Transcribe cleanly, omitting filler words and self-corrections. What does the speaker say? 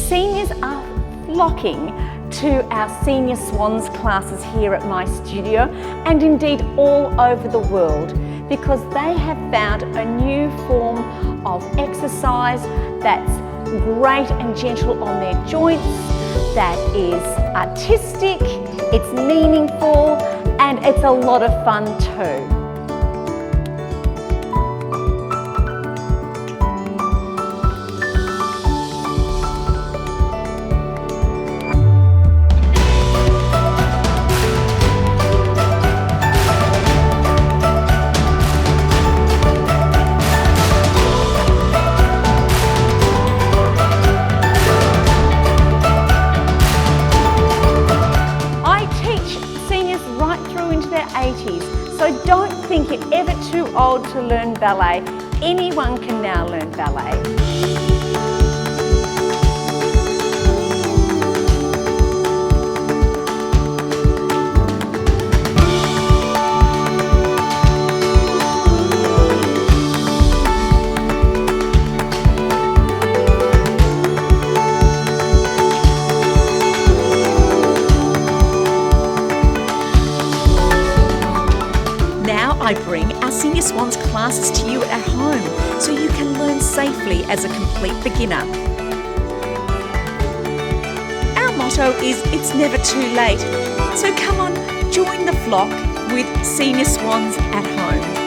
Seniors are flocking to our Senior Swans classes here at my studio, and indeed all over the world, because they have found a new form of exercise that's great and gentle on their joints, that is artistic, it's meaningful, and it's a lot of fun too. So don't think it ever too old to learn ballet. Anyone can now learn ballet. I bring our Senior Swans classes to you at home so you can learn safely as a complete beginner. Our motto is it's never too late, so come on, join the flock with Senior Swans at home.